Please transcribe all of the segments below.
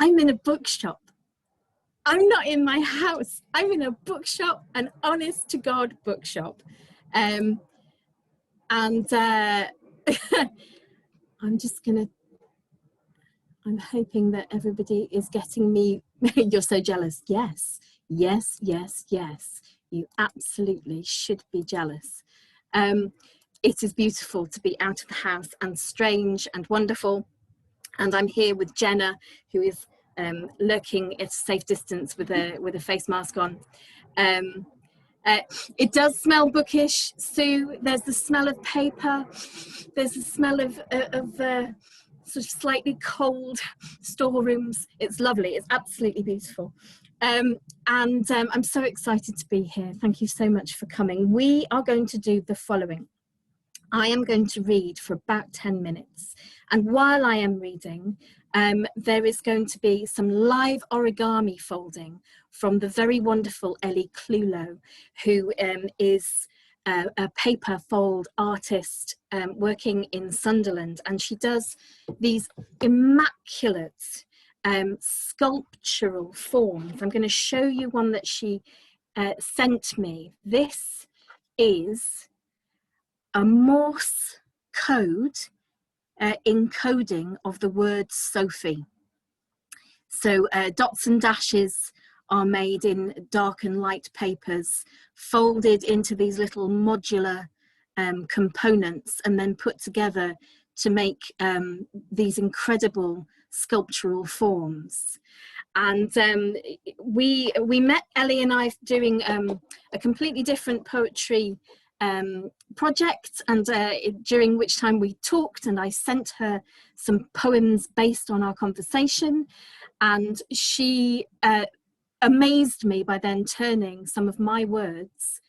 I'm in a bookshop. I'm not in my house. I'm in a bookshop, an honest to God bookshop. I'm hoping that everybody is getting me. You're so jealous. Yes, yes, yes, yes. You absolutely should be jealous. It is beautiful to be out of the house and strange and wonderful. And I'm here with Jenna, who is lurking at a safe distance with a face mask on. It does smell bookish, Sue. There's the smell of paper. There's the smell of sort of slightly cold storerooms. It's lovely. It's absolutely beautiful. I'm so excited to be here. Thank you so much for coming. We are going to do the following. I am going to read for about 10 minutes. And while I am reading, there is going to be some live origami folding from the very wonderful ELLIE CLEWLOW, who is a paper fold artist working in Sunderland. And she does these immaculate sculptural forms. I'm going to show you one that she sent me. This is a Morse code encoding of the word Sophie. So dots and dashes are made in dark and light papers, folded into these little modular components and then put together to make these incredible sculptural forms. And we met, Ellie and I, doing a completely different poetry project, and during which time we talked, and I sent her some poems based on our conversation, and she amazed me by then turning some of my words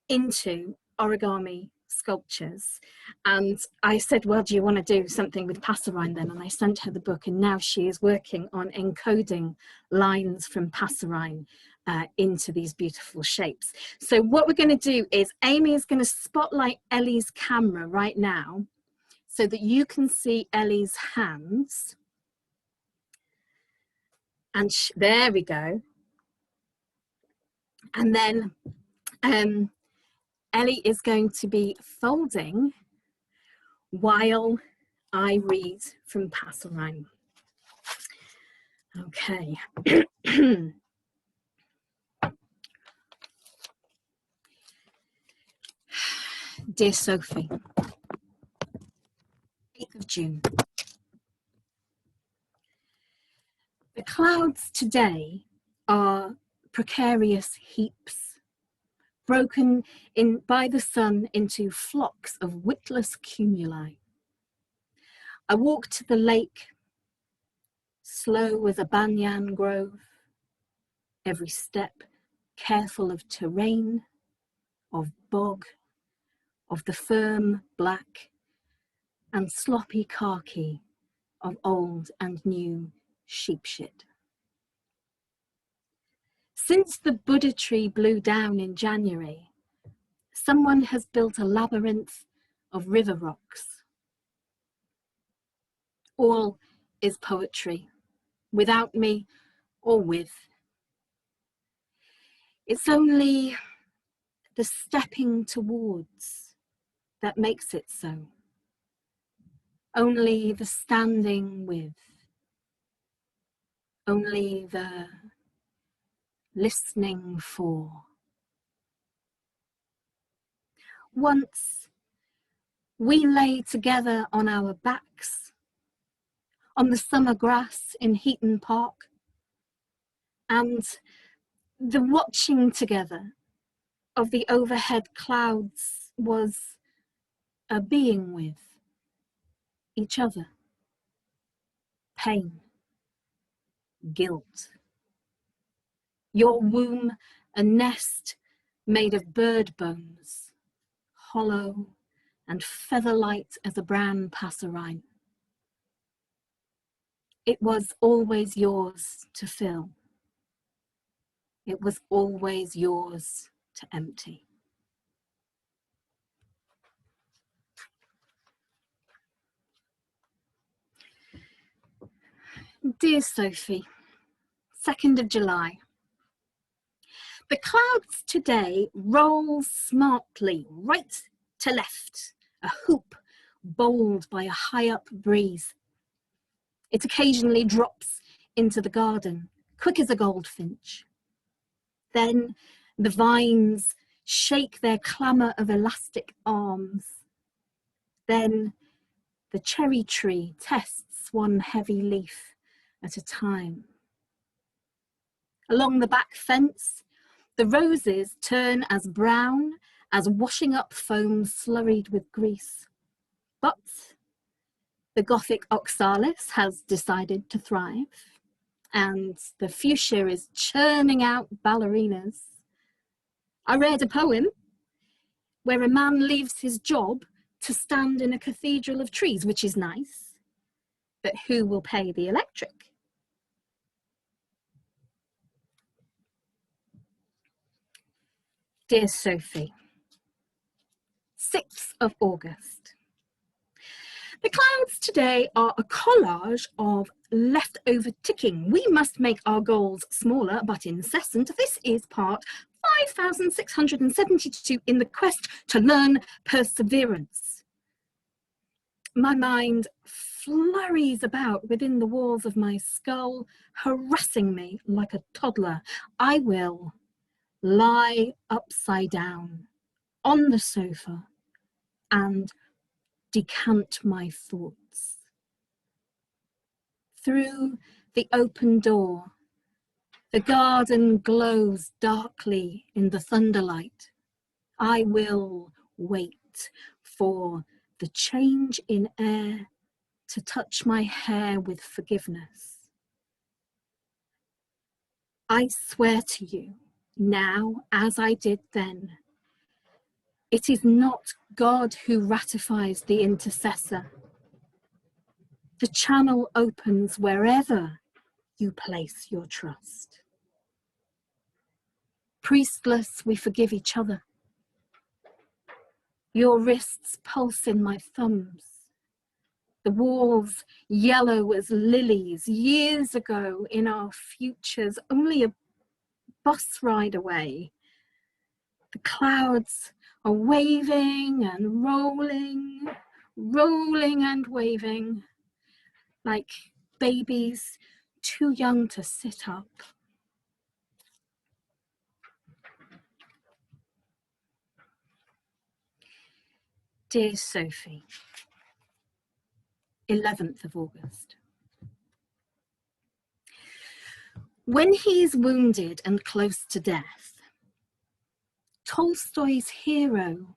into origami sculptures. And I said, well, do you want to do something with Passerine then? And I sent her the book, and now she is working on encoding lines from Passerine into these beautiful shapes. So what we're going to do is Amy is going to spotlight Ellie's camera right now so that you can see Ellie's hands. And there we go. And then Ellie is going to be folding while I read from Passerine. Okay. Dear Sophie, 8th of June. The clouds today are precarious heaps, broken in by the sun into flocks of witless cumuli. I walk to the lake, slow as a banyan grove, every step careful of terrain, of bog, of the firm black and sloppy khaki of old and new sheep shit. Since the Buddha tree blew down in January, someone has built a labyrinth of river rocks. All is poetry, without me or with. It's only the stepping towards that makes it so. Only the standing with. Only the listening for. Once we lay together on our backs, on the summer grass in Heaton Park, and the watching together of the overhead clouds was a being with each other. Pain, guilt. Your womb, a nest made of bird bones, hollow and feather-light as a brown passerine. It was always yours to fill. It was always yours to empty. Dear Sophie, 2nd of July. The clouds today roll smartly right to left, a hoop bowled by a high-up breeze. It occasionally drops into the garden, quick as a goldfinch. Then the vines shake their clamour of elastic arms. Then the cherry tree tests one heavy leaf at a time. Along the back fence, the roses turn as brown as washing up foam slurried with grease. But the Gothic oxalis has decided to thrive, and the fuchsia is churning out ballerinas. I read a poem where a man leaves his job to stand in a cathedral of trees, which is nice, but who will pay the electric? Dear Sophie, 6th of August. The clouds today are a collage of leftover ticking. We must make our goals smaller but incessant. This is part 5672 in the quest to learn perseverance. My mind flurries about within the walls of my skull, harassing me like a toddler. I will lie upside down on the sofa and decant my thoughts. Through the open door, the garden glows darkly in the thunderlight. I will wait for the change in air to touch my hair with forgiveness. I swear to you, now as I did then, it is not God who ratifies the intercessor. The channel opens wherever you place your trust. Priestless, we forgive each other. Your wrists pulse in my thumbs. The walls yellow as lilies years ago in our futures, only a bus ride away. The clouds are waving and rolling, rolling and waving, like babies too young to sit up. Dear Sophie, 11th of August. When he's wounded and close to death, Tolstoy's hero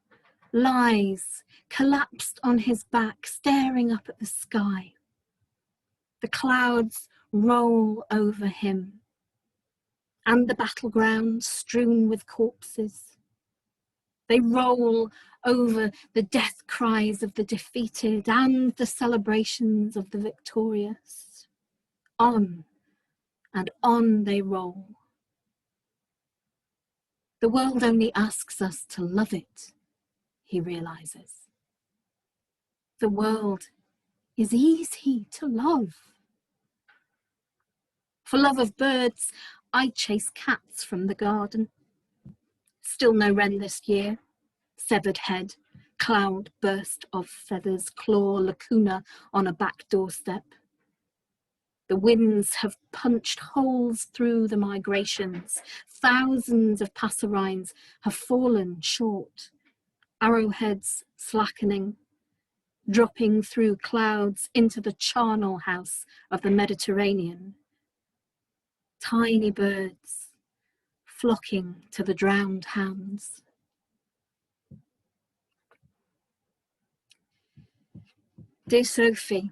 lies collapsed on his back, staring up at the sky. The clouds roll over him, and the battleground strewn with corpses. They roll over the death cries of the defeated and the celebrations of the victorious. On and on they roll. The world only asks us to love it, he realizes. The world is easy to love. For love of birds, I chase cats from the garden. Still no wren this year. Severed head, cloud burst of feathers, claw lacuna on a back doorstep. The winds have punched holes through the migrations. Thousands of passerines have fallen short, arrowheads slackening, dropping through clouds into the charnel house of the Mediterranean. Tiny birds flocking to the drowned hands. Dear Sophie,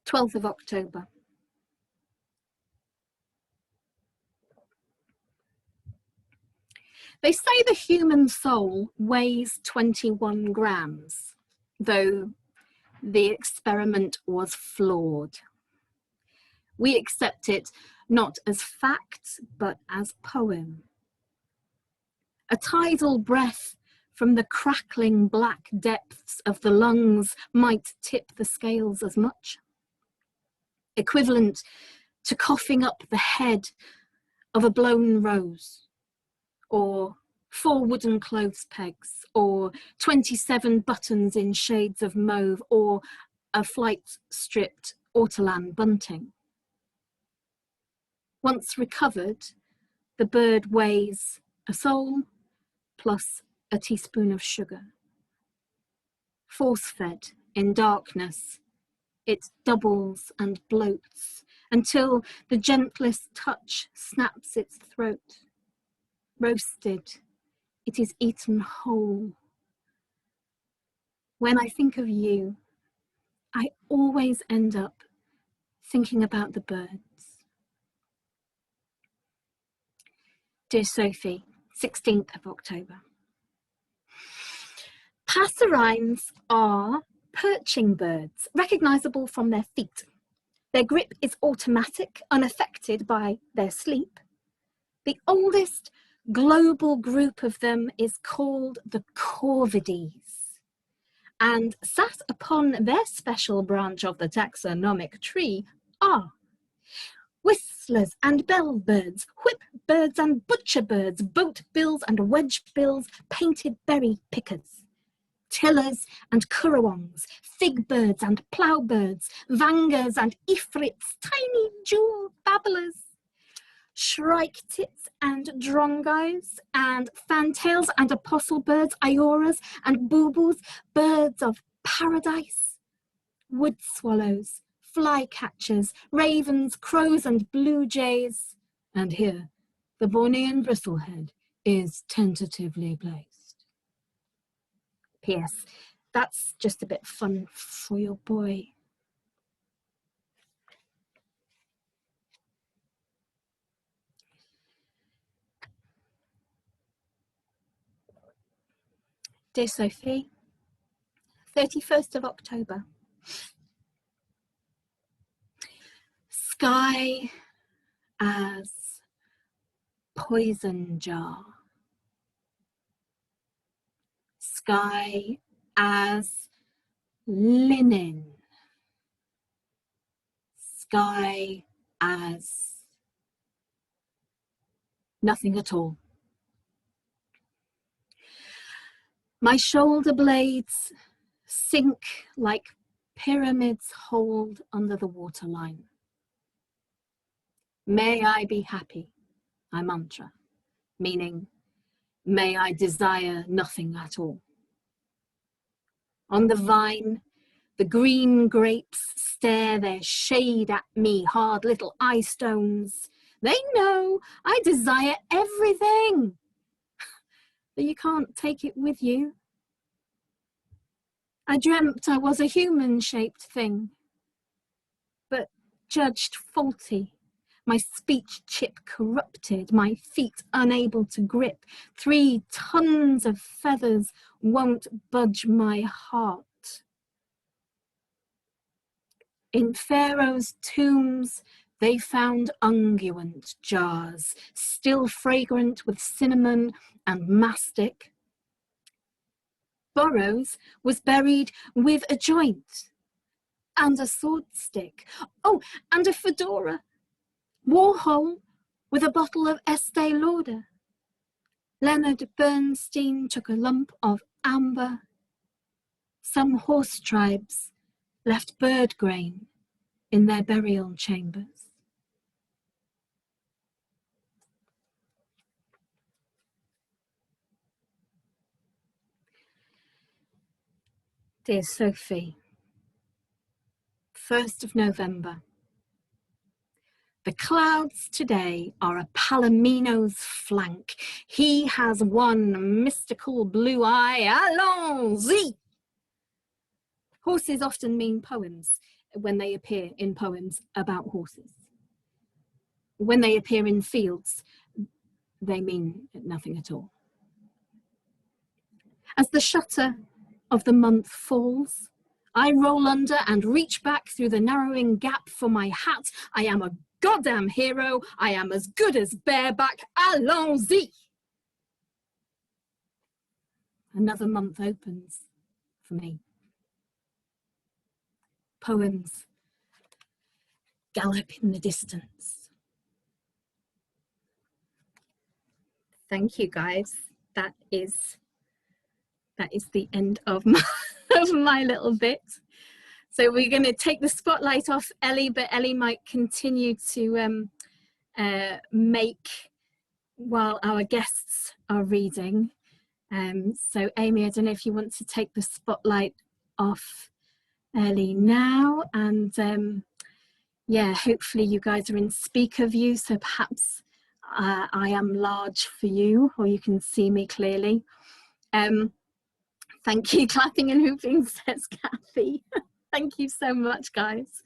12th of October. They say the human soul weighs 21 grams, though the experiment was flawed. We accept it not as fact, but as poem. A tidal breath from the crackling black depths of the lungs might tip the scales as much. equivalent to coughing up the head of a blown rose, or 4 wooden clothes pegs, or 27 buttons in shades of mauve, or a flight-stripped ortolan bunting. Once recovered, the bird weighs a soul plus a teaspoon of sugar. Force-fed in darkness, it doubles and bloats until the gentlest touch snaps its throat. Roasted, it is eaten whole. When I think of you, I always end up thinking about the birds. Dear Sophie, 16th of October. Passerines are perching birds, recognisable from their feet. Their grip is automatic, unaffected by their sleep. The oldest global group of them is called the Corvides, and sat upon their special branch of the taxonomic tree are whistlers and bellbirds, whipbirds and butcherbirds, boatbills and wedgebills, painted berry pickers, tillers and currawongs, figbirds and ploughbirds, vangers and ifrits, tiny jewel babblers, shrike tits and drongos, and fantails and apostle birds, ioras and boobles, birds of paradise, wood swallows, flycatchers, ravens, crows and blue jays, and here the Bornean bristlehead is tentatively placed. P.S. That's just a bit fun for your boy. Dear Sophie, 31st of October. Sky as poison jar. Sky as linen. Sky as nothing at all. My shoulder blades sink like pyramids hold under the waterline. May I be happy, my mantra, meaning may I desire nothing at all. On the vine, the green grapes stare their shade at me, hard little eye stones. They know I desire everything, but you can't take it with you. I dreamt I was a human-shaped thing, but judged faulty, my speech chip corrupted, my feet unable to grip. 3 tons of feathers won't budge my heart. In Pharaoh's tombs, they found unguent jars, still fragrant with cinnamon and mastic. Burroughs was buried with a joint and a sword stick. Oh, and a fedora. Warhol with a bottle of Estee Lauder. Leonard Bernstein took a lump of amber. Some horse tribes left bird grain in their burial chambers. Dear Sophie, 1st of November. The clouds today are a Palomino's flank. He has one mystical blue eye. Allons-y! Horses often mean poems when they appear in poems about horses. When they appear in fields, they mean nothing at all. As the shutter of the month falls, I roll under and reach back through the narrowing gap for my hat. I am a goddamn hero. I am as good as bareback. Allons-y! Another month opens for me. Poems gallop in the distance. Thank you, guys. That is the end of my, of my little bit. So we're going to take the spotlight off Ellie, but Ellie might continue to make while our guests are reading. So Amy, I don't know if you want to take the spotlight off Ellie now, and yeah, hopefully you guys are in speaker view, so perhaps I am large for you, or you can see me clearly. Thank you, clapping and hooping, says Kathy. Thank you so much, guys.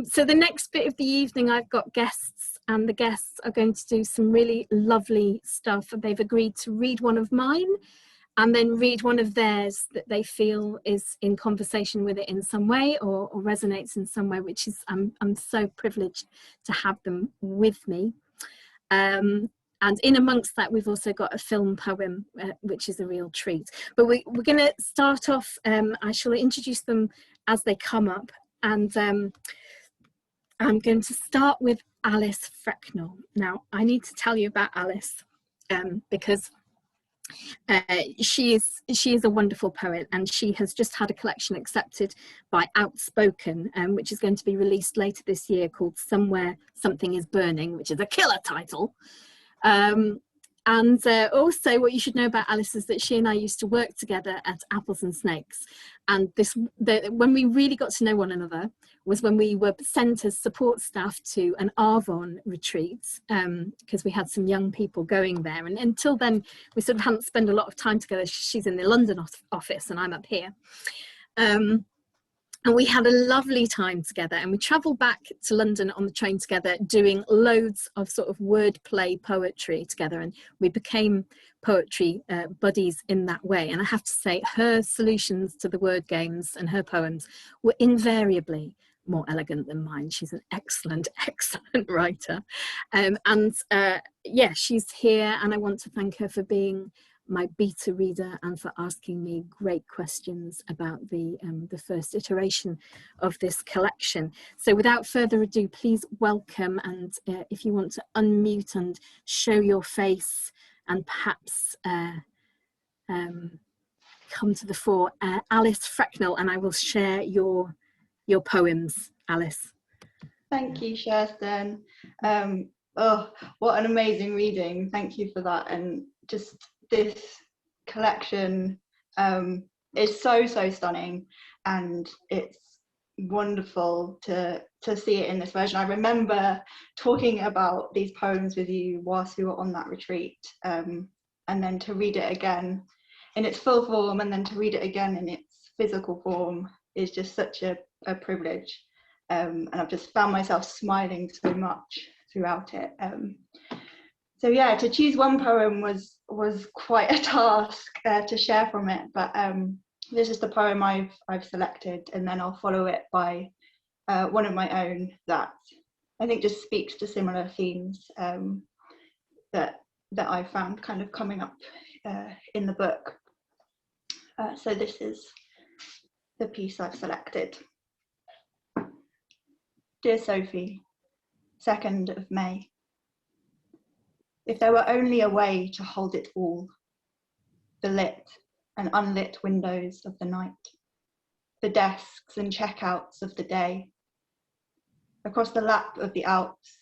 So the next bit of the evening, I've got guests, and the guests are going to do some really lovely stuff. They've agreed to read one of mine and then read one of theirs that they feel is in conversation with it in some way, or resonates in some way, which is, I'm so privileged to have them with me. And in amongst that, we've also got a film poem, which is a real treat. But we're going to start off, I shall introduce them as they come up. And I'm going to start with Alice Frecknall. Now, I need to tell you about Alice because she is a wonderful poet, and she has just had a collection accepted by Outspoken, which is going to be released later this year, called Somewhere Something is Burning, which is a killer title. And also what you should know about Alice is that she and I used to work together at Apples and Snakes, and when we really got to know one another was when we were sent as support staff to an Arvon retreat, because we had some young people going there, and until then we sort of hadn't spent a lot of time together. She's in the London office and I'm up here. And we had a lovely time together, and we travelled back to London on the train together, doing loads of sort of wordplay poetry together, and we became poetry buddies in that way. And I have to say, her solutions to the word games and her poems were invariably more elegant than mine. She's an excellent, excellent writer. Yeah, she's here, and I want to thank her for being my beta reader and for asking me great questions about the first iteration of this collection. So without further ado, please welcome, and if you want to unmute and show your face and perhaps come to the fore, Alice Frecknall, and I will share your poems, Alice. Thank you, Kirsten. Oh, what an amazing reading. Thank you for that. And just this collection is so stunning, and it's wonderful to see it in this version. I remember talking about these poems with you whilst we were on that retreat, and then to read it again in its full form, and then to read it again in its physical form is just such a privilege, and I've just found myself smiling so much throughout it. So yeah, to choose one poem was quite a task to share from it, but this is the poem I've selected, and then I'll follow it by one of my own that I think just speaks to similar themes that I found kind of coming up in the book. So this is the piece I've selected. Dear Sophie, 2nd of May. If there were only a way to hold it all, the lit and unlit windows of the night, the desks and checkouts of the day. Across the lap of the Alps,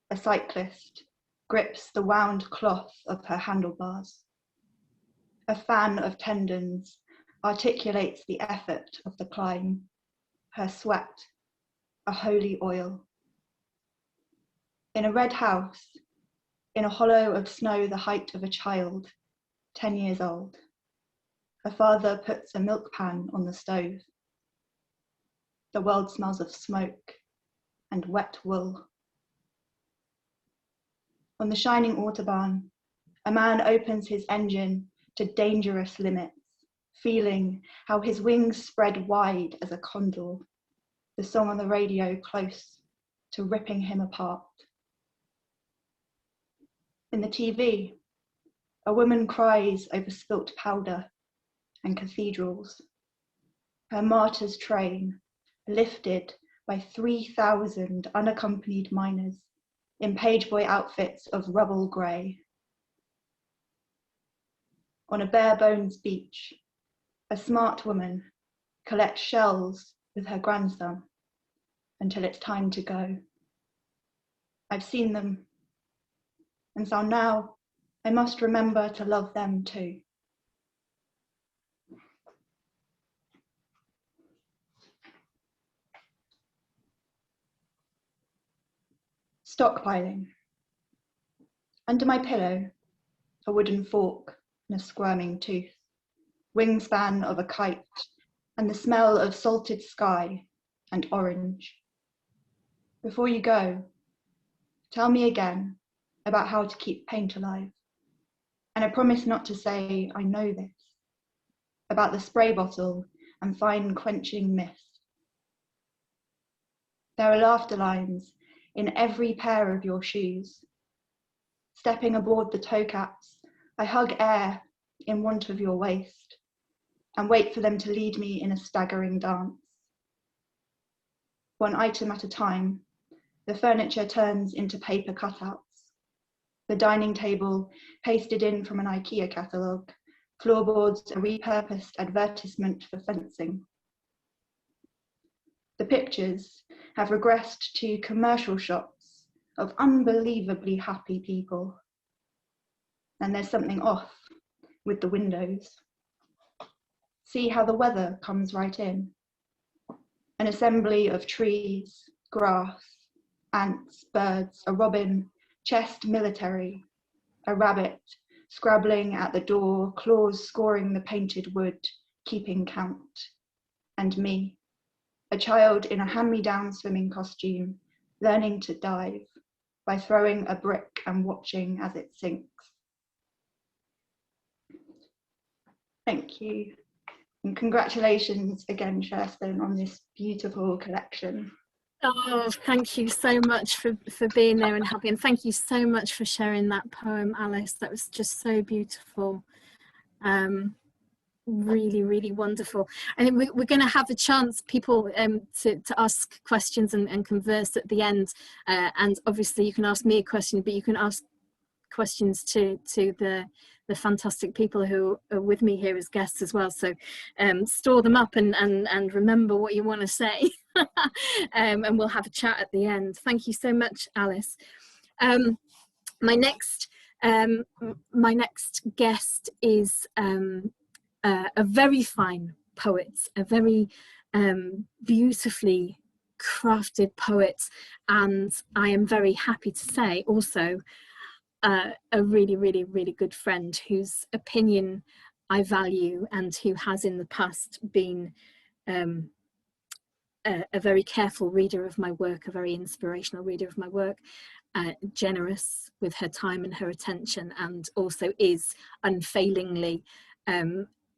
a cyclist grips the wound cloth of her handlebars. A fan of tendons articulates the effort of the climb, her sweat, a holy oil. In a red house, in a hollow of snow the height of a child, 10 years old, her father puts a milk pan on the stove. The world smells of smoke and wet wool. On the shining autobahn, a man opens his engine to dangerous limits, feeling how his wings spread wide as a condor, the song on the radio close to ripping him apart. In the TV, a woman cries over spilt powder and cathedrals. Her martyr's train, lifted by 3,000 unaccompanied miners in pageboy outfits of rubble grey. On a bare bones beach, a smart woman collects shells with her grandson until it's time to go. I've seen them, and so now I must remember to love them too. Stockpiling. Under my pillow, a wooden fork and a squirming tooth, wingspan of a kite, and the smell of salted sky and orange. Before you go, tell me again about how to keep paint alive. And I promise not to say I know this, about the spray bottle and fine quenching mist. There are laughter lines in every pair of your shoes. Stepping aboard the toe caps, I hug air in want of your waist and wait for them to lead me in a staggering dance. One item at a time, the furniture turns into paper cutouts. The dining table pasted in from an IKEA catalogue, floorboards a repurposed advertisement for fencing. The pictures have regressed to commercial shots of unbelievably happy people. And there's something off with the windows. See how the weather comes right in. An assembly of trees, grass, ants, birds, a robin, chest military, a rabbit scrabbling at the door, claws scoring the painted wood, keeping count. And me, a child in a hand-me-down swimming costume, learning to dive by throwing a brick and watching as it sinks. Thank you. And congratulations again, Kirsten, on this beautiful collection. Oh, thank you so much for being there and happy, and thank you so much for sharing that poem, Alice. That was just so beautiful. Really, really wonderful. And we're going to have a chance, people, to ask questions and converse at the end. And obviously you can ask me a question, but you can ask questions to the fantastic people who are with me here as guests as well. So store them up and remember what you want to say. And we'll have a chat at the end. Thank you so much, Alice. My next guest is a very fine poet, a very beautifully crafted poet, and I am very happy to say also a really, really, really good friend whose opinion I value and who has in the past been a very careful reader of my work, a very inspirational reader of my work, generous with her time and her attention, and also is unfailingly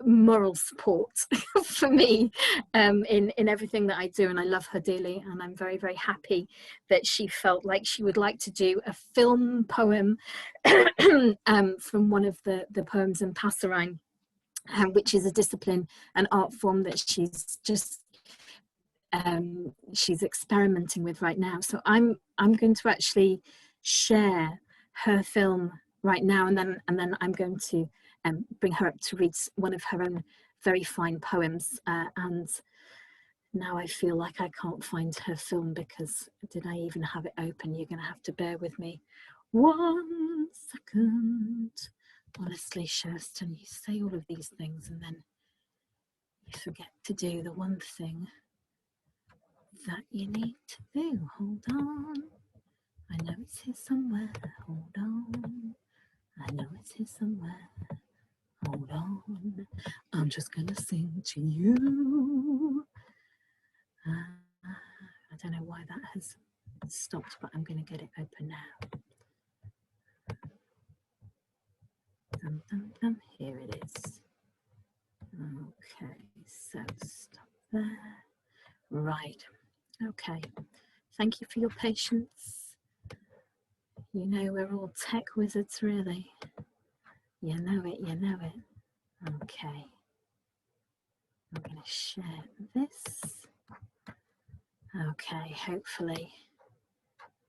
moral support for me in everything that I do, and I love her dearly, and I'm very, very happy that she felt like she would like to do a film poem from one of the poems in Passerine, which is a discipline, an art form that she's just she's experimenting with right now. So I'm going to actually share her film right now, and then I'm going to bring her up to read one of her own very fine poems. And now I feel like I can't find her film because did I even have it open? You're going to have to bear with me 1 second. Honestly, Kirsten, you say all of these things and then you forget to do the one thing that you need to do. Hold on. I know it's here somewhere. Hold on. I know it's here somewhere. Hold on. I'm just gonna sing to you. I don't know why that has stopped, but I'm gonna get it open now. Dum, dum, dum. Here it is. Okay, so stop there. Right. Okay. Thank you for your patience. You know, we're all tech wizards, really. You know it, you know it. Okay. I'm going to share this. Okay, hopefully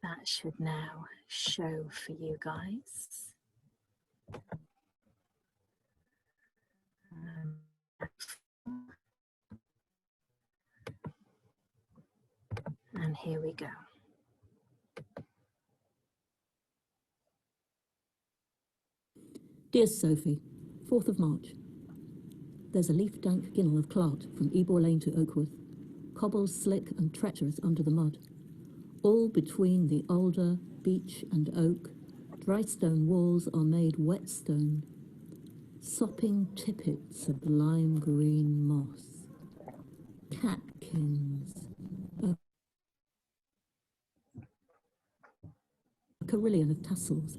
that should now show for you guys. And here we go. Dear Sophie, 4th of March. There's a leaf-dank ginnel of clot from Ebor Lane to Oakworth, cobbles slick and treacherous under the mud. All between the alder, beech and oak, dry stone walls are made whetstone, sopping tippets of lime green moss. Catkins, a carillon of tassels,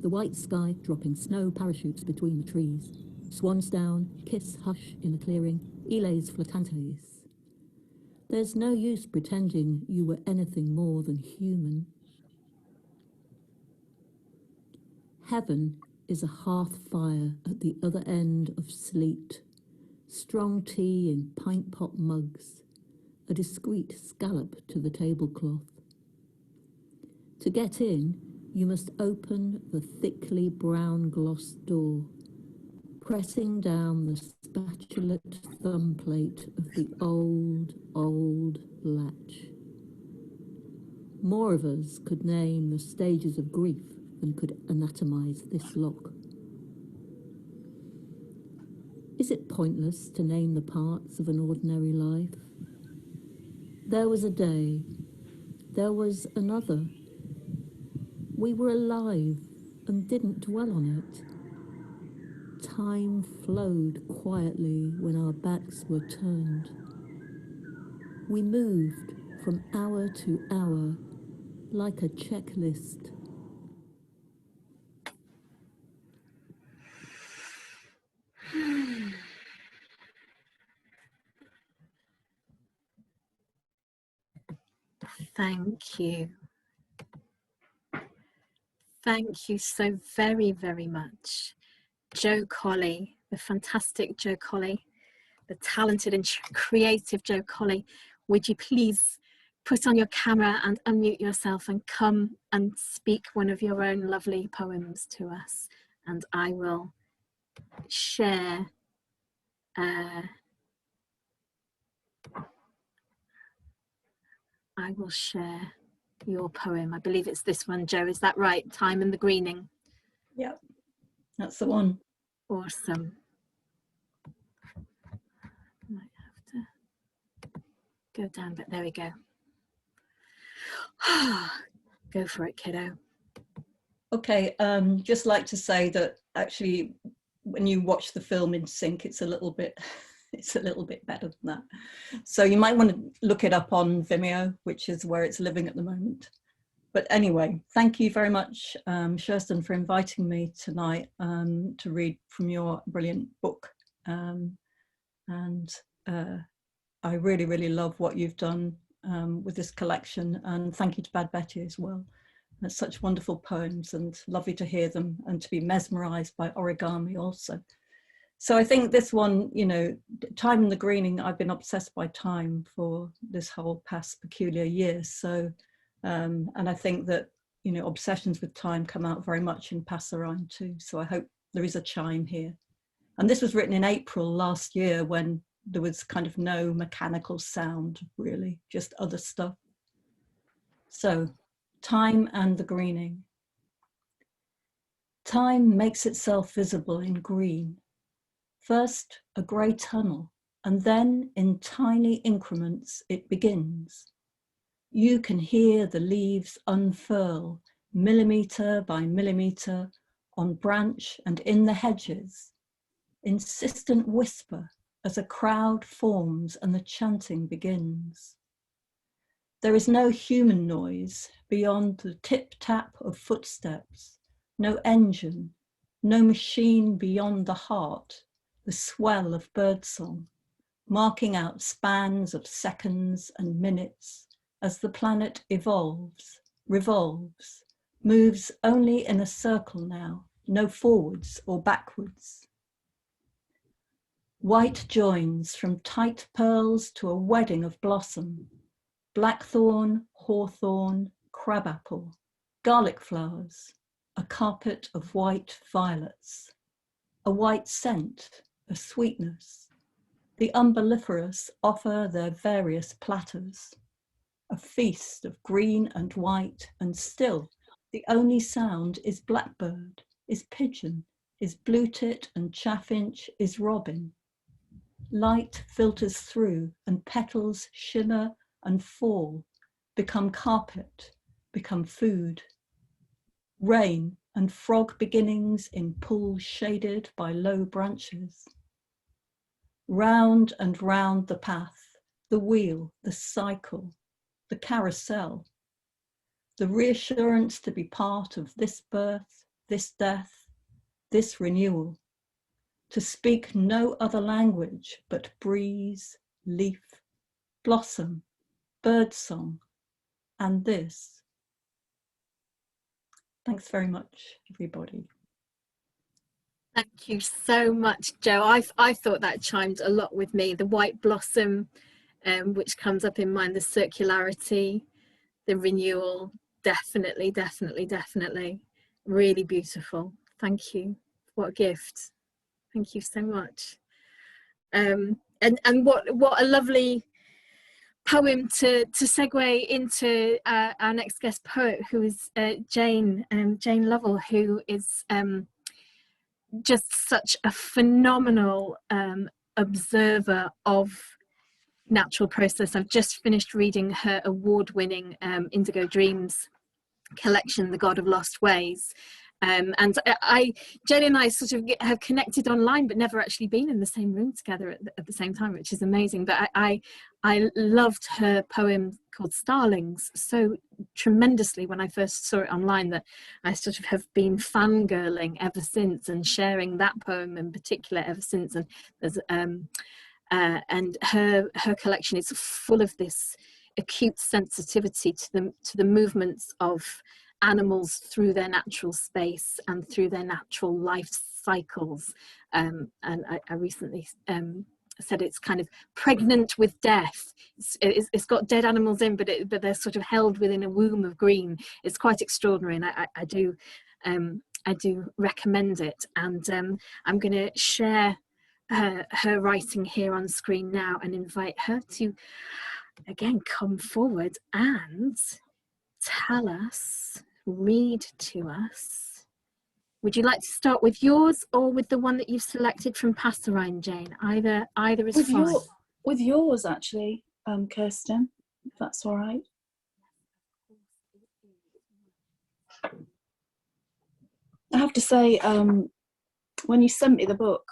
the white sky dropping snow parachutes between the trees. Swans down, kiss hush in a clearing, Eles flottantes. There's no use pretending you were anything more than human. Heaven is a hearth fire at the other end of sleet, strong tea in pint pot mugs, a discreet scallop to the tablecloth. To get in, you must open the thickly brown gloss door, pressing down the spatulate thumb plate of the old latch. More of us could name the stages of grief than could anatomize this lock. Is it pointless to name the parts of an ordinary life? There was a day, there was another. We were alive and didn't dwell on it. Time flowed quietly when our backs were turned. We moved from hour to hour like a checklist. Thank you. Thank you so very, very much, Jo Colley, the fantastic Jo Colley, the talented and creative Jo Colley. Would you please put on your camera and unmute yourself and come and speak one of your own lovely poems to us? And I will share your poem. I believe it's this one, Jo, is that right? Time and the Greening. Yep, that's the one. Awesome. Might have to go down, but there we go. Go for it, kiddo. Okay, just like to say that actually when you watch the film in sync, it's a little bit better than that. So you might want to look it up on Vimeo, which is where it's living at the moment. But anyway, thank you very much, Kirsten, for inviting me tonight to read from your brilliant book. I really, really love what you've done with this collection, and thank you to Bad Betty as well. It's such wonderful poems and lovely to hear them and to be mesmerized by origami also. So I think this one, you know, Time and the Greening, I've been obsessed by time for this whole past peculiar year. So, and I think that, you know, obsessions with time come out very much in Passerine too. So I hope there is a chime here. And this was written in April last year when there was kind of no mechanical sound, really, just other stuff. So, Time and the Greening. Time makes itself visible in green. First, a grey tunnel, and then in tiny increments it begins. You can hear the leaves unfurl, millimetre by millimetre, on branch and in the hedges. Insistent whisper as a crowd forms and the chanting begins. There is no human noise beyond the tip-tap of footsteps, no engine, no machine beyond the heart, the swell of birdsong, marking out spans of seconds and minutes as the planet evolves, revolves, moves only in a circle now, no forwards or backwards. White joins from tight pearls to a wedding of blossom, blackthorn, hawthorn, crabapple, garlic flowers, a carpet of white violets, a white scent, a sweetness. The umbelliferous offer their various platters, a feast of green and white, and still the only sound is blackbird, is pigeon, is blue-tit and chaffinch, is robin. Light filters through and petals shimmer and fall, become carpet, become food. Rain and frog beginnings in pools shaded by low branches. Round and round the path, the wheel, the cycle, the carousel, the reassurance to be part of this birth, this death, this renewal, to speak no other language but breeze, leaf, blossom, birdsong, and this. Thanks very much, everybody. Thank you so much, Jo. I thought that chimed a lot with me. The white blossom, which comes up in mind, the circularity, the renewal, definitely, definitely, definitely. Really beautiful. Thank you. What a gift. Thank you so much. And what a lovely poem to segue into our next guest poet, who is Jane Lovell, who is just such a phenomenal observer of natural process. I've just finished reading her award-winning Indigo Dreams collection, The God of Lost Ways. And Jane and I sort of have connected online, but never actually been in the same room together at the same time, which is amazing. But I loved her poem called Starlings so tremendously when I first saw it online, that I sort of have been fangirling ever since, and sharing that poem in particular ever since. And there's and her collection is full of this acute sensitivity to the movements of animals through their natural space and through their natural life cycles. And I recently said it's kind of pregnant with death. It's got dead animals in, but they're sort of held within a womb of green. It's quite extraordinary, and I do recommend it. And I'm going to share her writing here on screen now and invite her to again come forward and tell us, read to us. Would you like to start with yours or with the one that you've selected from Passerine, Jane? Either is fine. With yours, actually, Kirsten, if that's all right. I have to say, when you sent me the book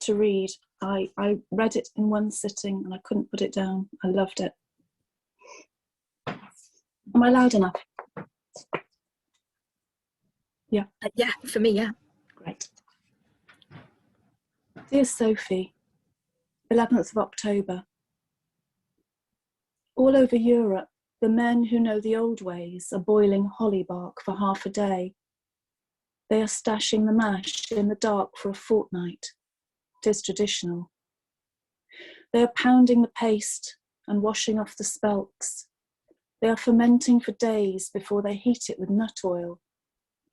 to read, I read it in one sitting and I couldn't put it down. I loved it. Am I loud enough? Yeah. Yeah, for me, yeah. Great. Dear Sophie, 11th of October. All over Europe, the men who know the old ways are boiling holly bark for half a day. They are stashing the mash in the dark for a fortnight. It is traditional. They are pounding the paste and washing off the spelks. They are fermenting for days before they heat it with nut oil.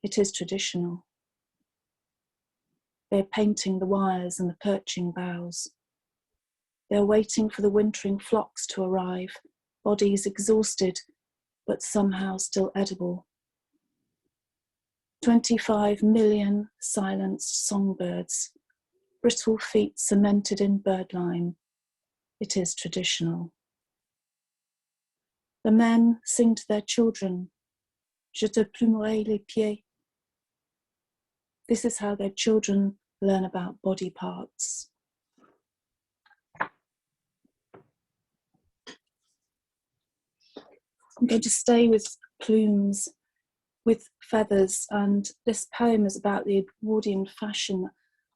It is traditional. They are painting the wires and the perching boughs. They are waiting for the wintering flocks to arrive, bodies exhausted, but somehow still edible. 25 million silenced songbirds, brittle feet cemented in birdlime. It is traditional. The men sing to their children, Je te plumerai les pieds. This is how their children learn about body parts. I'm going to stay with plumes, with feathers, and this poem is about the Edwardian fashion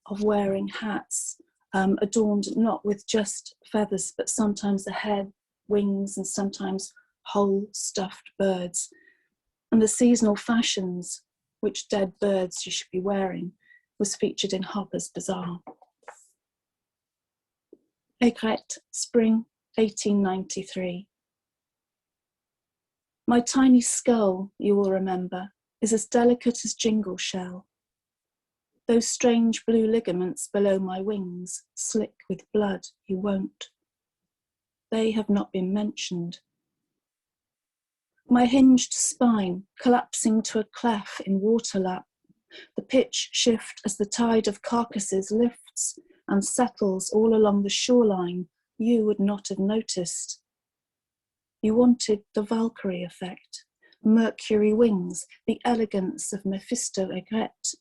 of wearing hats adorned not with just feathers, but sometimes the head, wings, and sometimes whole stuffed birds. And the seasonal fashions, which dead birds you should be wearing, was featured in Harper's Bazaar. Aigrette, spring 1893. My tiny skull, you will remember, is as delicate as jingle shell. Those strange blue ligaments below my wings, slick with blood, you won't. They have not been mentioned. My hinged spine collapsing to a clef in waterlap, the pitch shift as the tide of carcasses lifts and settles all along the shoreline you would not have noticed. You wanted the Valkyrie effect, Mercury wings, the elegance of Mephisto aigrette.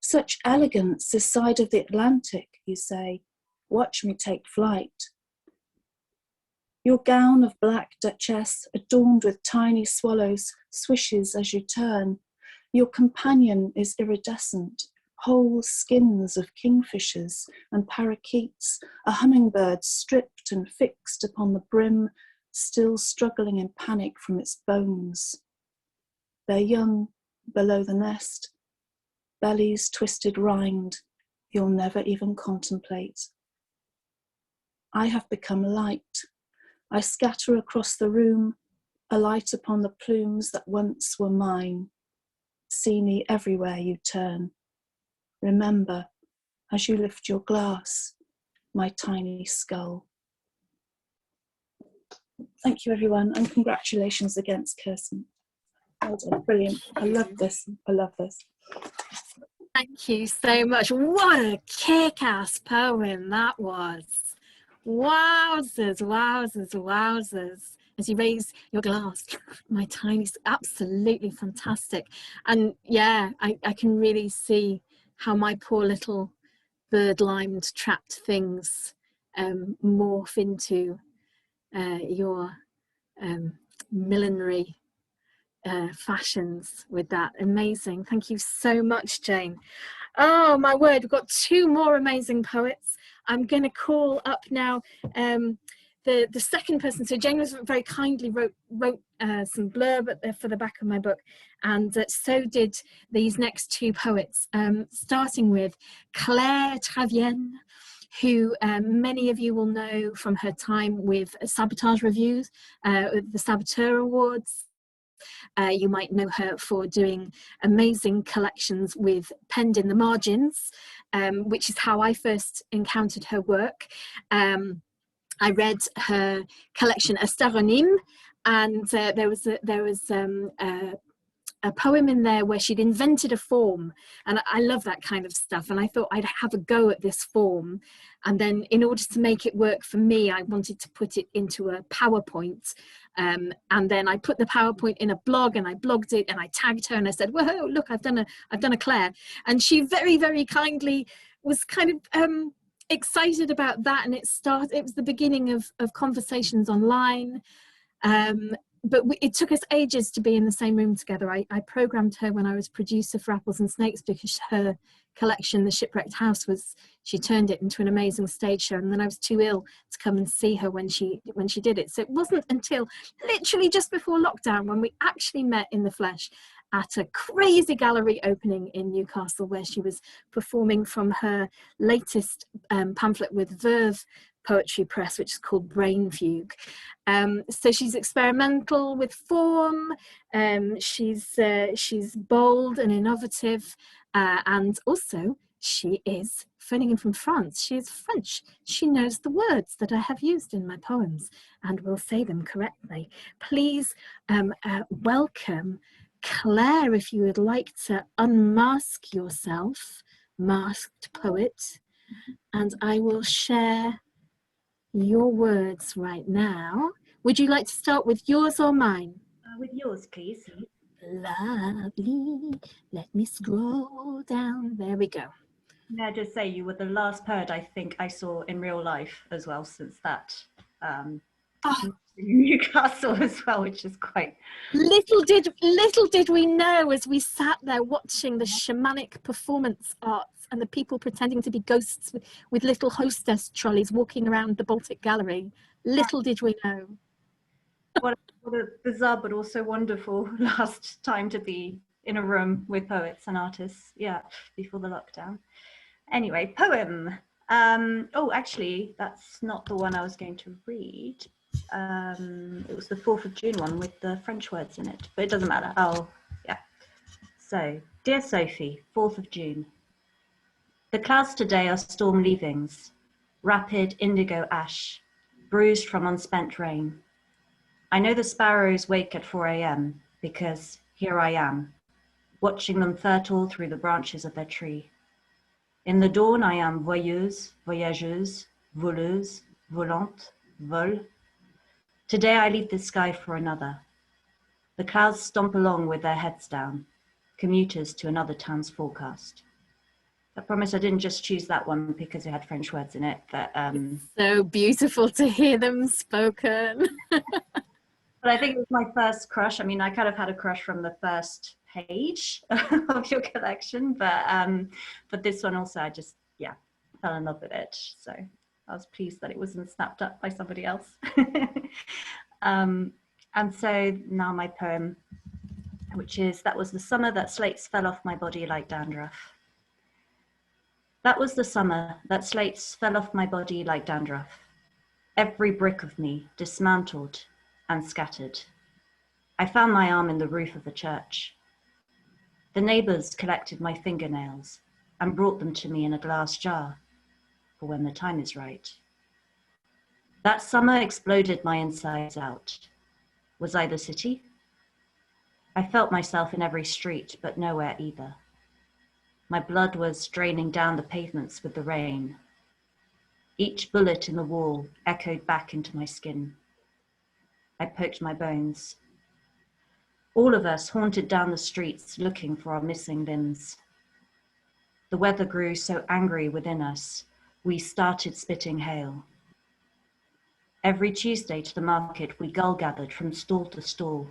Such elegance this side of the Atlantic, you say. Watch me take flight. Your gown of black duchess, adorned with tiny swallows, swishes as you turn. Your companion is iridescent, whole skins of kingfishers and parakeets, a hummingbird stripped and fixed upon the brim, still struggling in panic from its bones. Their young below the nest, bellies twisted rind, you'll never even contemplate. I have become light. I scatter across the room, alight upon the plumes that once were mine. See me everywhere you turn. Remember, as you lift your glass, my tiny skull. Thank you, everyone, and congratulations against Kirsten. Well done, brilliant. I love this. I love this. Thank you so much. What a kick-ass poem that was. Wowzers, wowzers, wowzers. As you raise your glass, my tiny, absolutely fantastic. And yeah, I can really see how my poor little bird-limed trapped things morph into your millinery fashions with that. Amazing. Thank you so much, Jane. Oh my word, we've got two more amazing poets. I'm going to call up now the second person. So Jane was very kindly wrote some blurb for the back of my book, and so did these next two poets, starting with Claire Trevienne, who many of you will know from her time with Sabotage Reviews, the Saboteur Awards. You might know her for doing amazing collections with Penned in the Margins, which is how I first encountered her work. I read her collection Astaronym, and there was a poem in there where she'd invented a form, and I love that kind of stuff, and I thought I'd have a go at this form, and then in order to make it work for me, I wanted to put it into a PowerPoint, and then I put the PowerPoint in a blog, and I blogged it, and I tagged her, and I said, whoa, look, I've done a Claire, and she very, very kindly was kind of excited about that, and it was the beginning of conversations online. But it took us ages to be in the same room together. I programmed her when I was producer for Apples and Snakes, because her collection, The Shipwrecked House, she turned it into an amazing stage show, and then I was too ill to come and see her when she did it. So it wasn't until literally just before lockdown when we actually met in the flesh at a crazy gallery opening in Newcastle, where she was performing from her latest pamphlet with Verve Poetry Press, which is called Brain Fugue. So she's experimental with form, she's bold and innovative, and also she is phoning in from France. She is French. She knows the words that I have used in my poems and will say them correctly. Please welcome Claire, if you would like to unmask yourself, masked poet, and I will share your words right now. Would you like to start with yours or mine? With yours, please. Lovely. Let me scroll down. There we go. May I just say, you were the last poet I think I saw in real life as well, since that Newcastle as well, which is quite... Little did we know, as we sat there watching the shamanic performance arts and the people pretending to be ghosts with little hostess trolleys walking around the Baltic Gallery. Little did we know. What a bizarre but also wonderful last time to be in a room with poets and artists, yeah, before the lockdown. Anyway, poem. Oh, actually, that's not the one I was going to read. It was the 4th of June one with the French words in it, but it doesn't matter. Oh, yeah. So, dear Sophie, 4th of June. The clouds today are storm leavings, rapid indigo ash, bruised from unspent rain. I know the sparrows wake at 4 a.m. because here I am, watching them fertile through the branches of their tree. In the dawn, I am voyeuse, voyageuse, voleuse, volante, vol. Today I leave the sky for another. The clouds stomp along with their heads down, commuters to another town's forecast. I promise I didn't just choose that one because it had French words in it. But, so beautiful to hear them spoken. but I think it was my first crush. I mean, I kind of had a crush from the first page of your collection, but this one also, I just, yeah, fell in love with it. So I was pleased that it wasn't snapped up by somebody else. And so now my poem, which is, that was the summer that slates fell off my body like dandruff. That was the summer that slates fell off my body like dandruff. Every brick of me dismantled and scattered. I found my arm in the roof of a church. The neighbors collected my fingernails and brought them to me in a glass jar for when the time is right. That summer exploded my insides out. Was I the city? I felt myself in every street, but nowhere either. My blood was draining down the pavements with the rain. Each bullet in the wall echoed back into my skin. I poked my bones. All of us haunted down the streets looking for our missing limbs. The weather grew so angry within us, we started spitting hail. Every Tuesday to the market, we gull-gathered from stall to stall.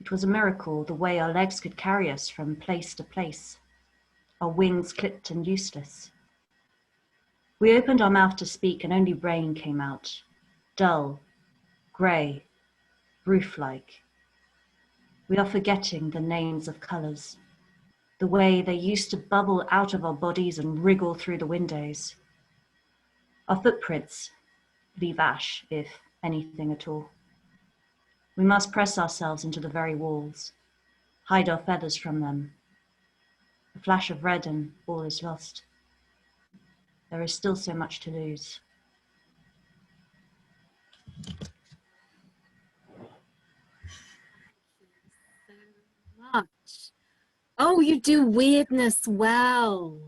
It was a miracle the way our legs could carry us from place to place, our wings clipped and useless. We opened our mouth to speak and only rain came out, dull, grey, roof-like. We are forgetting the names of colours, the way they used to bubble out of our bodies and wriggle through the windows. Our footprints leave ash, if anything at all. We must press ourselves into the very walls, hide our feathers from them. A flash of red and all is lost. There is still so much to lose. Much. Oh, you do weirdness well.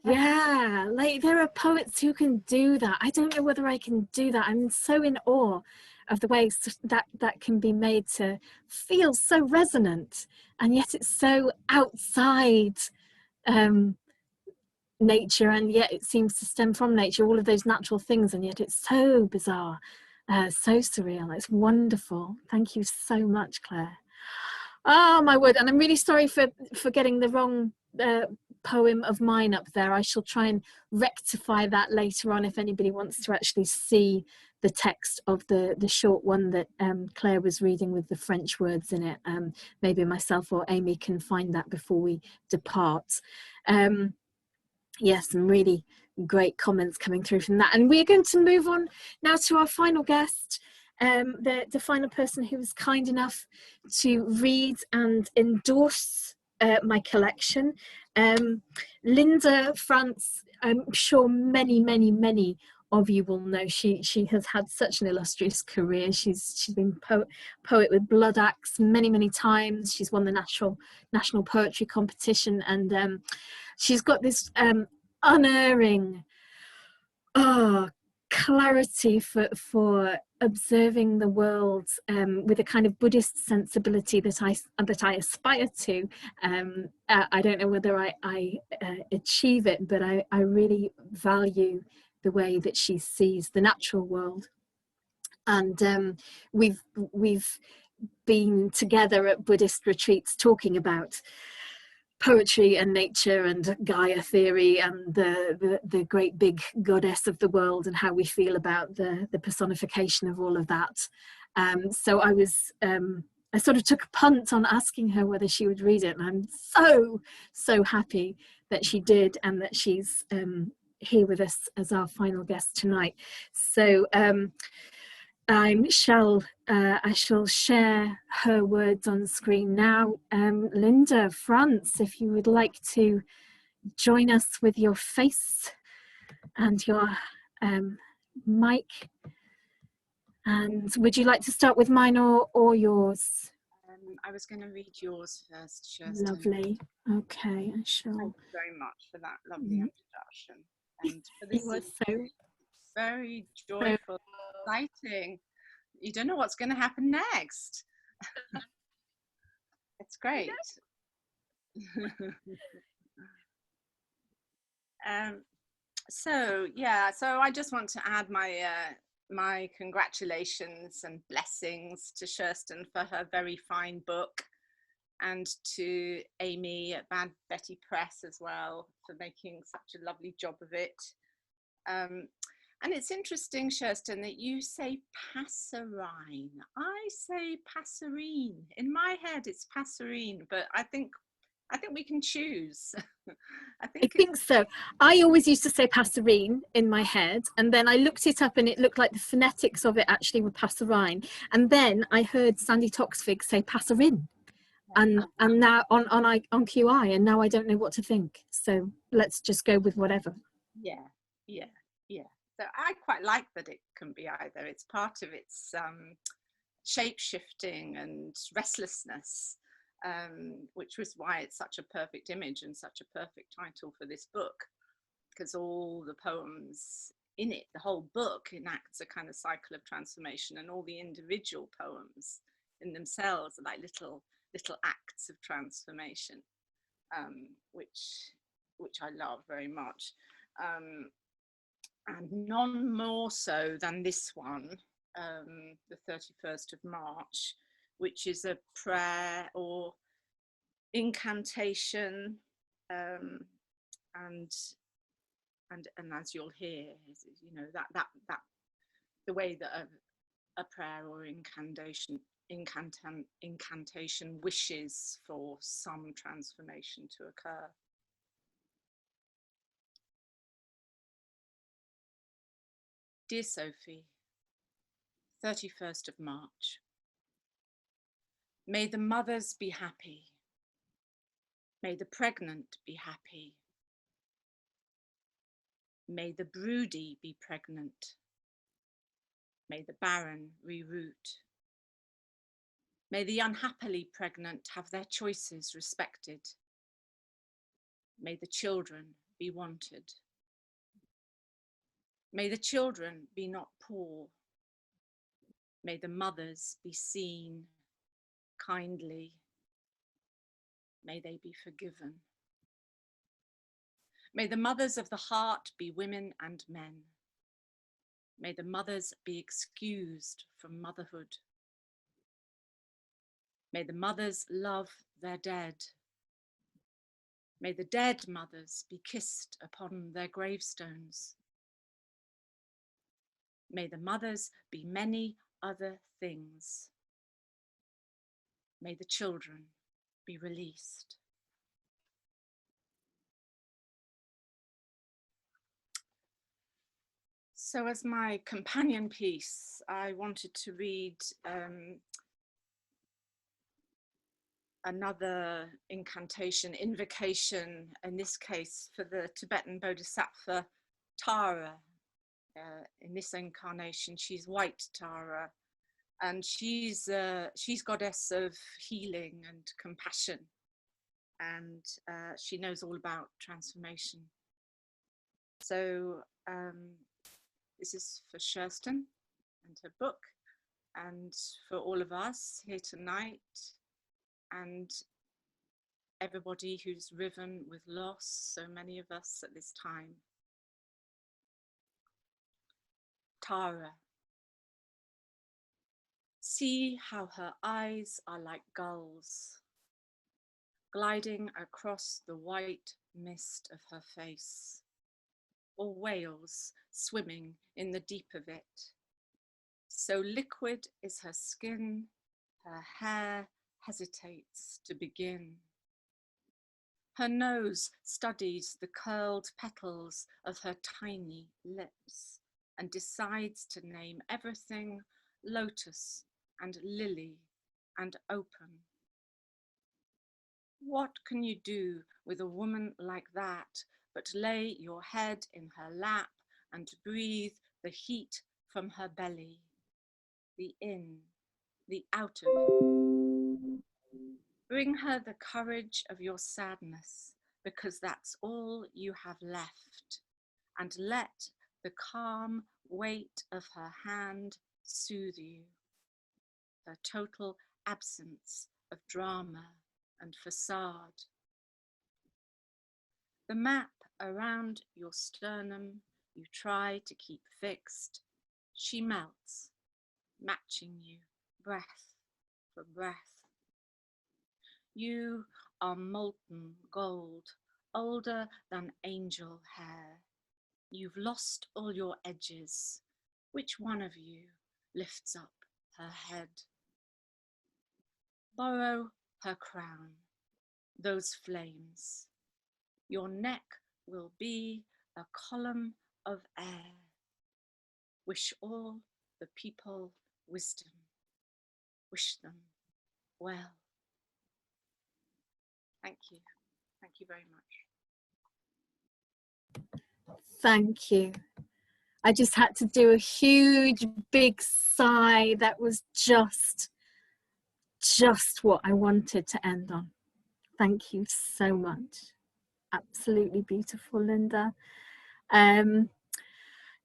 Yeah, like there are poets who can do that. I don't know whether I can do that. I'm so in awe of the ways that can be made to feel so resonant, and yet it's so outside nature, and yet it seems to stem from nature, all of those natural things, and yet it's so bizarre, so surreal. It's wonderful. Thank you so much, Claire. Oh my word, and I'm really sorry for getting the wrong poem of mine up there. I shall try and rectify that later on if anybody wants to actually see the text of the short one that Claire was reading with the French words in it. Maybe myself or Amy can find that before we depart. Yes, some really great comments coming through from that. And we're going to move on now to our final guest, the final person who was kind enough to read and endorse my collection. Linda France, I'm sure many of you will know. She has had such an illustrious career. She's been poet with Blood Axe many times. She's won the national poetry competition, and she's got this unerring clarity for observing the world with a kind of Buddhist sensibility that I aspire to. I don't know whether I achieve it, but I really value the way that she sees the natural world. And we've been together at Buddhist retreats talking about poetry and nature and Gaia theory and the great big goddess of the world and how we feel about the personification of all of that. So I sort of took a punt on asking her whether she would read it, and I'm so happy that she did, and that she's here with us as our final guest tonight. So I shall share her words on screen now. Linda France, if you would like to join us with your face and your mic. And would you like to start with mine or yours? I was going to read yours first, Kirsten. Lovely. Okay, I shall. Thank you very much for that lovely introduction. And for this, It was so very joyful, exciting. You don't know what's going to happen next. It's great. So I just want to add my congratulations and blessings to Kirsten for her very fine book, and to Amy at Bad Betty Press as well for making such a lovely job of it. And it's interesting, Kirsten, that you say Passerine. I say Passerine. In my head, it's Passerine, but I think we can choose. I think so. I always used to say Passerine in my head, and then I looked it up and it looked like the phonetics of it actually were Passerine. And then I heard Sandy Toksvig say Passerine, and now on QI, and now I don't know what to think. So let's just go with whatever. Yeah. So I quite like that it can be either. It's part of its shape-shifting and restlessness, which was why it's such a perfect image and such a perfect title for this book, because all the poems in it, the whole book, enacts a kind of cycle of transformation, and all the individual poems in themselves are like little acts of transformation, which I love very much. And none more so than this one, the 31st of March, which is a prayer or incantation, and as you'll hear, you know, that the way that a prayer or incantation wishes for some transformation to occur. Dear Sophie, 31st of March. May the mothers be happy. May the pregnant be happy. May the broody be pregnant. May the barren reroot. May the unhappily pregnant have their choices respected. May the children be wanted. May the children be not poor. May the mothers be seen kindly. May they be forgiven. May the mothers of the heart be women and men. May the mothers be excused from motherhood. May the mothers love their dead. May the dead mothers be kissed upon their gravestones. May the mothers be many other things. May the children be released. So as my companion piece, I wanted to read another invocation, in this case for the Tibetan Bodhisattva Tara. In this incarnation, she's white Tara, and she's goddess of healing and compassion, and she knows all about transformation. So this is for Kirsten and her book, and for all of us here tonight, and everybody who's riven with loss, so many of us at this time. Tara. See how her eyes are like gulls, gliding across the white mist of her face, or whales swimming in the deep of it. So liquid is her skin, her hair hesitates to begin. Her nose studies the curled petals of her tiny lips and decides to name everything lotus and lily and open. What can you do with a woman like that but lay your head in her lap and breathe the heat from her belly, the in, the out of it. Bring her the courage of your sadness, because that's all you have left, and let the calm weight of her hand soothe you, her total absence of drama and facade. The map around your sternum you try to keep fixed, she melts, matching you breath for breath. You are molten gold, older than angel hair. You've lost all your edges. Which one of you lifts up her head? Borrow her crown, those flames. Your neck will be a column of air. Wish all the people wisdom. Wish them well. Thank you. Thank you very much. Thank you. I just had to do a huge, big sigh. That was just what I wanted to end on. Thank you so much. Absolutely beautiful, Linda.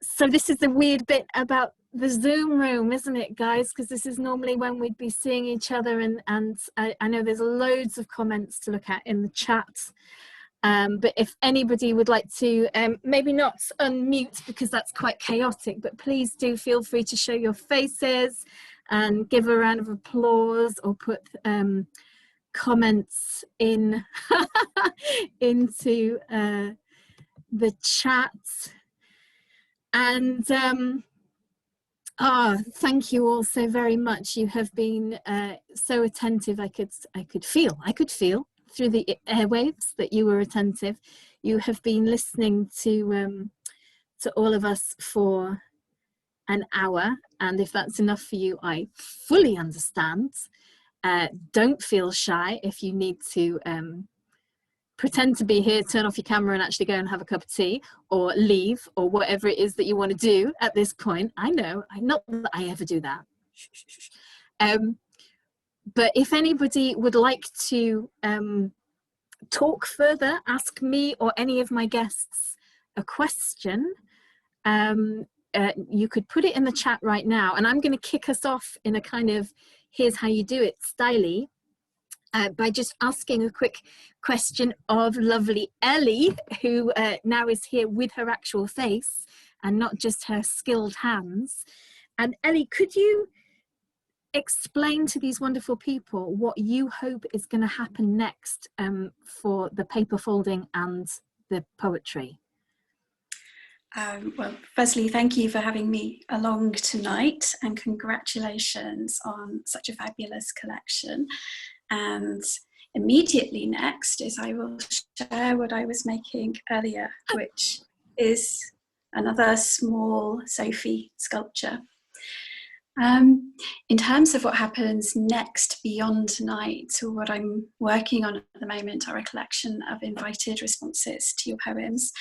So this is the weird bit about the Zoom room, isn't it, guys? Because this is normally when we'd be seeing each other, and I know there's loads of comments to look at in the chat. But if anybody would like to, maybe not unmute because that's quite chaotic, but please do feel free to show your faces and give a round of applause or put comments in into the chat. And thank you all so very much. You have been so attentive. I could feel through the airwaves that you were attentive. You have been listening to all of us for an hour, and if that's enough for you, I fully understand. Don't feel shy if you need to pretend to be here, turn off your camera and actually go and have a cup of tea or leave or whatever it is that you want to do at this point. I know, not that I ever do that. But if anybody would like to talk further, ask me or any of my guests a question, you could put it in the chat right now, and I'm going to kick us off in a kind of here's how you do it style by just asking a quick question of lovely Ellie, who now is here with her actual face and not just her skilled hands. And Ellie, could you explain to these wonderful people what you hope is going to happen next for the paper folding and the poetry? Well, firstly, thank you for having me along tonight, and congratulations on such a fabulous collection. And immediately next is I will share what I was making earlier, which is another small Sophie sculpture. In terms of what happens next beyond tonight, what I'm working on at the moment are a collection of invited responses to your poems.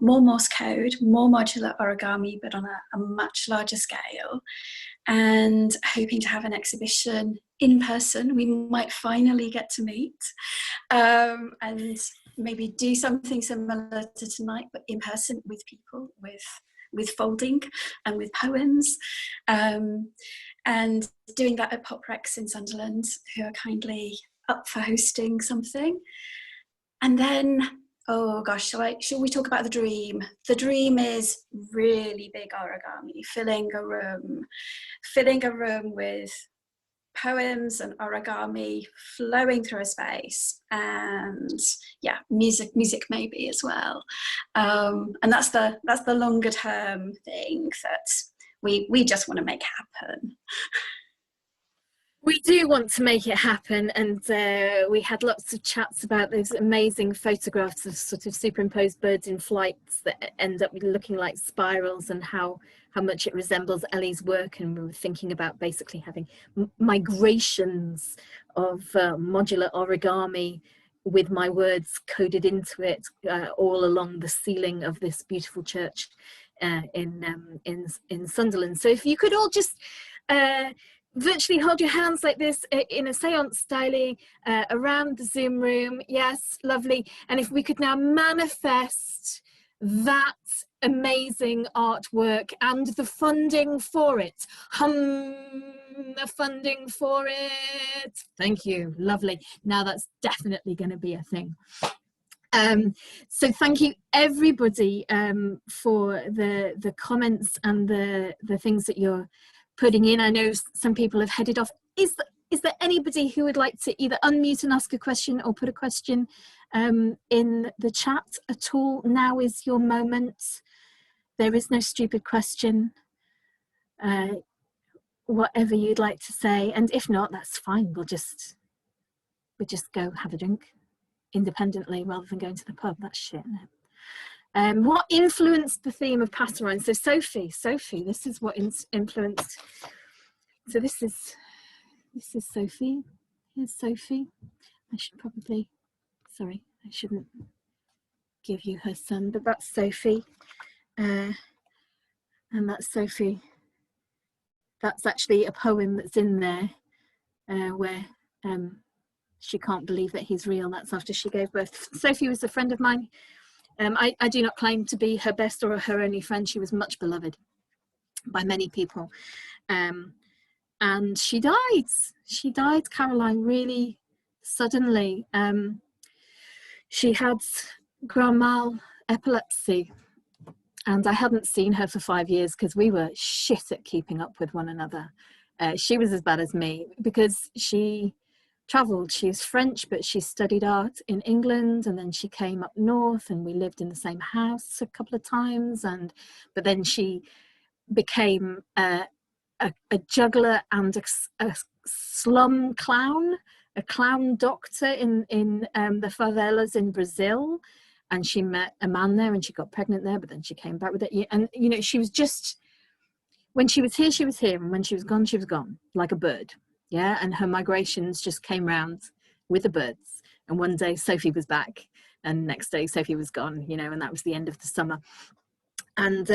More Morse code, more modular origami, but on a much larger scale, and hoping to have an exhibition in person. We might finally get to meet and maybe do something similar to tonight, but in person with people, with folding and with poems, and doing that at Pop Rex in Sunderland, who are kindly up for hosting something. And then, oh gosh, shall we talk about the dream? The dream is really big origami, filling a room with poems and origami flowing through a space, and yeah, music maybe as well. And that's the longer term thing that we just want to make happen. We do want to make it happen, and we had lots of chats about those amazing photographs of sort of superimposed birds in flights that end up looking like spirals, and how much it resembles Ellie's work. And we were thinking about basically having migrations of modular origami with my words coded into it all along the ceiling of this beautiful church in Sunderland. So if you could all just virtually hold your hands like this in a seance style around the Zoom room. Yes, lovely. And if we could now manifest that amazing artwork and the funding for it. The funding for it. Thank you. Lovely. Now that's definitely going to be a thing. So thank you everybody for the comments and the things that you're putting in. I know some people have headed off. Is there anybody who would like to either unmute and ask a question or put a question in the chat at all? Now is your moment. There is no stupid question. Whatever you'd like to say, and if not, that's fine. We'll just go have a drink independently rather than going to the pub. That's shit. What influenced the theme of Passerine? So Sophie, this is what influenced. So this is Sophie. Here's Sophie. I should probably, sorry, I shouldn't give you her son, but that's Sophie. And that's Sophie. That's actually a poem that's in there where she can't believe that he's real. That's after she gave birth. Sophie was a friend of mine. I do not claim to be her best or her only friend. She was much beloved by many people. And she died. She died, Caroline, really suddenly. She had grand mal epilepsy. And I hadn't seen her for 5 years because we were shit at keeping up with one another. She was as bad as me because she travelled. She was French, but she studied art in England, and then she came up north and we lived in the same house a couple of times. But then she became a juggler and a slum clown, a clown doctor in the favelas in Brazil. And she met a man there and she got pregnant there, but then she came back with it. And, you know, she was just, when she was here, she was here. And when she was gone, like a bird. Yeah. And her migrations just came round with the birds. And one day Sophie was back and next day Sophie was gone, you know, and that was the end of the summer. And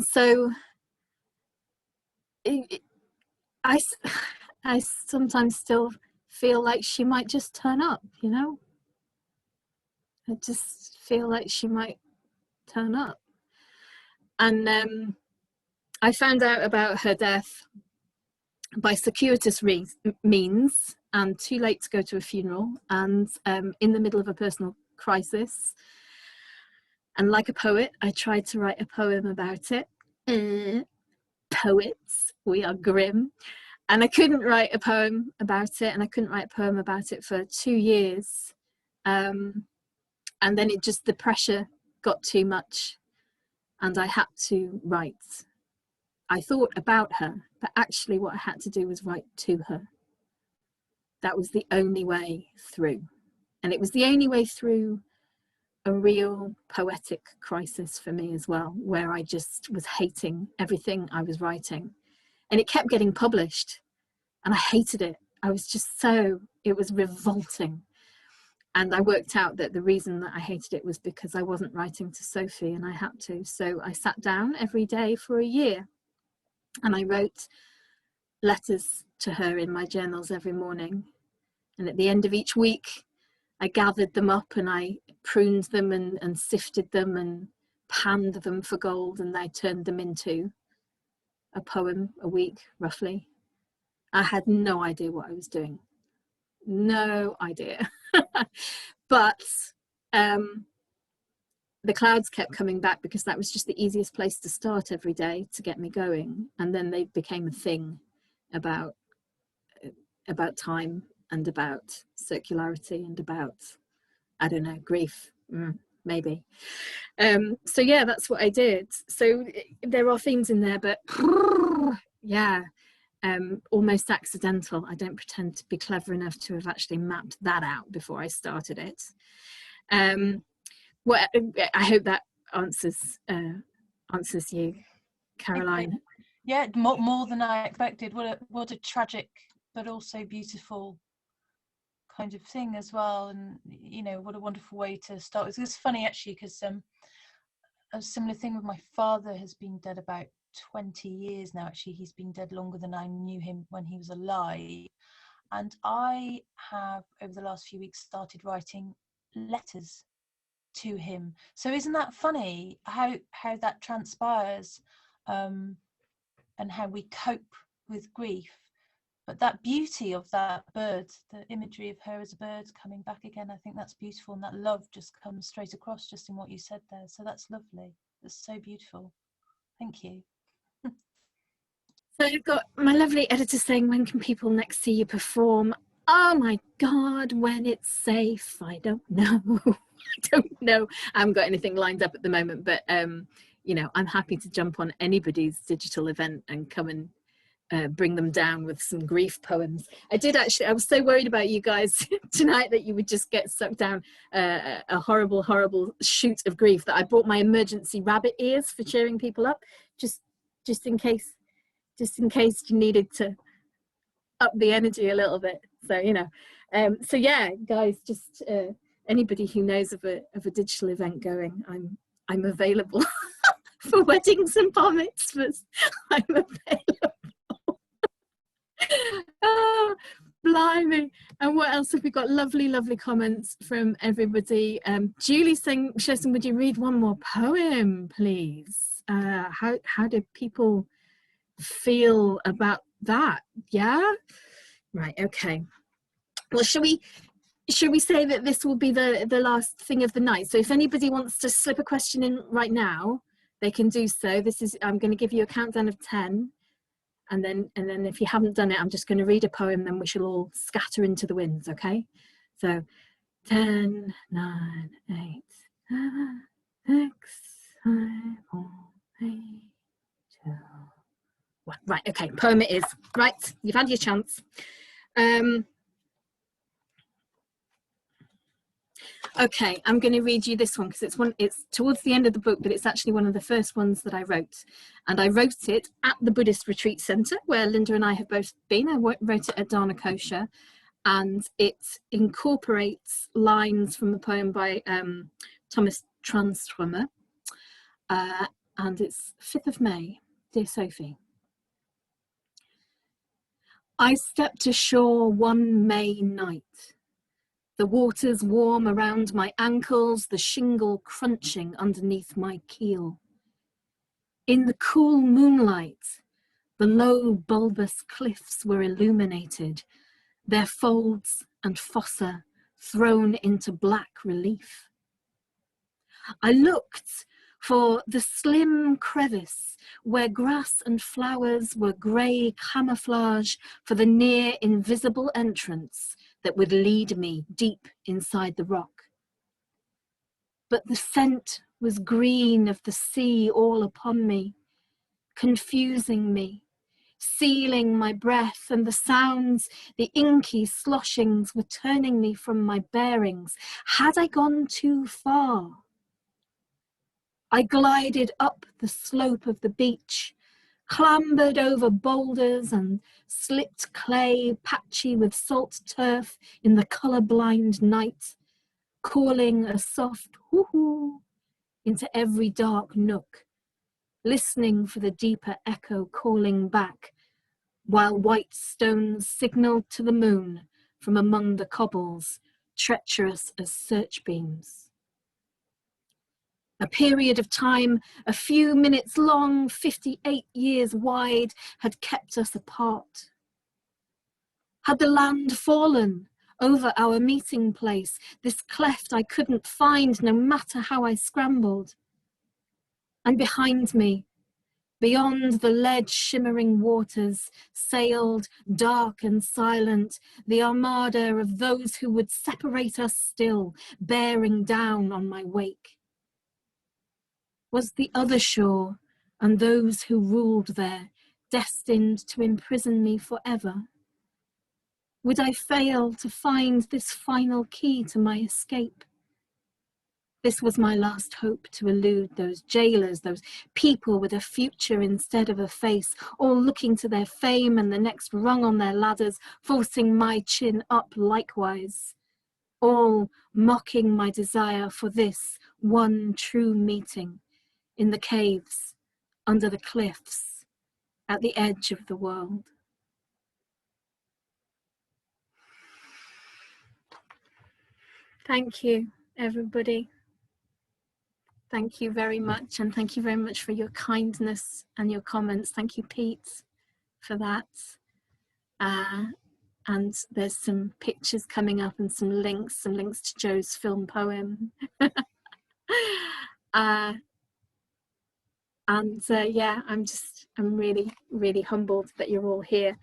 so I sometimes still feel like she might just turn up, you know. I just feel like she might turn up. And I found out about her death by circuitous means and too late to go to a funeral and in the middle of a personal crisis. And like a poet, I tried to write a poem about it. Poets, we are grim. And I couldn't write a poem about it, and I couldn't write a poem about it for 2 years. And then the pressure got too much and I had to write. I thought about her, but actually what I had to do was write to her. That was the only way through. And it was the only way through a real poetic crisis for me as well, where I just was hating everything I was writing. And it kept getting published and I hated it. It was revolting. And I worked out that the reason that I hated it was because I wasn't writing to Sophie and I had to. So I sat down every day for a year and I wrote letters to her in my journals every morning. And at the end of each week, I gathered them up and I pruned them and sifted them and panned them for gold, and I turned them into a poem a week, roughly. I had no idea what I was doing. No idea. But the clouds kept coming back because that was just the easiest place to start every day to get me going. And then they became a thing about time and about circularity and about, I don't know, grief, maybe. So yeah, that's what I did. So there are themes in there, but yeah. almost accidental. I don't pretend to be clever enough to have actually mapped that out before I started it. Well, I hope that answers you, Caroline. Yeah, more than I expected. What a tragic but also beautiful kind of thing as well, and you know, what a wonderful way to start. It's funny actually, because a similar thing with my father has been dead about 20 years now. Actually, he's been dead longer than I knew him when he was alive, and I have over the last few weeks started writing letters to him. So isn't that funny how that transpires, and how we cope with grief? But that beauty of that bird, the imagery of her as a bird coming back again, I think that's beautiful, and that love just comes straight across just in what you said there. So that's lovely. That's so beautiful. Thank you. So I've got my lovely editor saying, when can people next see you perform? Oh my God, when it's safe. I don't know. I don't know. I haven't got anything lined up at the moment, but you know, I'm happy to jump on anybody's digital event and come and bring them down with some grief poems. I was so worried about you guys tonight that you would just get sucked down a horrible chute of grief, that I brought my emergency rabbit ears for cheering people up, just in case you needed to up the energy a little bit. So, you know, so yeah, guys, just anybody who knows of a digital event going, I'm available for weddings and bar mitzvahs. I'm available. Oh, blimey. And what else have we got? Lovely comments from everybody. Julie saying, Kirsten, would you read one more poem, please? How do people feel about that? Yeah, right, okay. Well, should we say that this will be the last thing of the night? So if anybody wants to slip a question in right now, they can do so. I'm going to give you a countdown of 10. And then if you haven't done it, I'm just going to read a poem, then we shall all scatter into the winds, okay? So 10, 9, 8, 7, 6, 5, 4, 3, 2, 1. Right, okay, poem it is. Right, you've had your chance. Okay, I'm going to read you this one because it's towards the end of the book, but it's actually one of the first ones that I wrote. And I wrote it at the Buddhist Retreat Centre, where Linda and I have both been. I wrote it at Dharna Kosha, and it incorporates lines from the poem by Thomas Tranströmer. And it's 5th of May, Dear Sophie. I stepped ashore one May night. The waters warm around my ankles, the shingle crunching underneath my keel. In the cool moonlight, the low bulbous cliffs were illuminated, their folds and fossa thrown into black relief. I looked for the slim crevice where grass and flowers were grey camouflage for the near invisible entrance that would lead me deep inside the rock. But the scent was green of the sea all upon me, confusing me, sealing my breath, and the sounds, the inky sloshings were turning me from my bearings. Had I gone too far? I glided up the slope of the beach, clambered over boulders and slipped clay patchy with salt turf in the colour-blind night, calling a soft hoo-hoo into every dark nook, listening for the deeper echo calling back, while white stones signalled to the moon from among the cobbles, treacherous as search beams. A period of time, a few minutes long, 58 years wide, had kept us apart. Had the land fallen over our meeting place, this cleft I couldn't find no matter how I scrambled? And behind me, beyond the lead shimmering waters, sailed, dark and silent, the armada of those who would separate us still, bearing down on my wake. Was the other shore and those who ruled there destined to imprison me forever? Would I fail to find this final key to my escape? This was my last hope, to elude those jailers, those people with a future instead of a face, all looking to their fame and the next rung on their ladders, forcing my chin up likewise, all mocking my desire for this one true meeting in the caves, under the cliffs, at the edge of the world. Thank you, everybody. Thank you very much, and thank you very much for your kindness and your comments. Thank you, Pete, for that. And there's some pictures coming up and some links to Joe's film poem. Yeah, I'm really, really humbled that you're all here.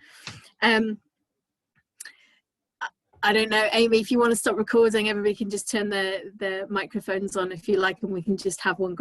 I don't know, Amy, if you want to stop recording, everybody can just turn the microphones on if you like, and we can just have one.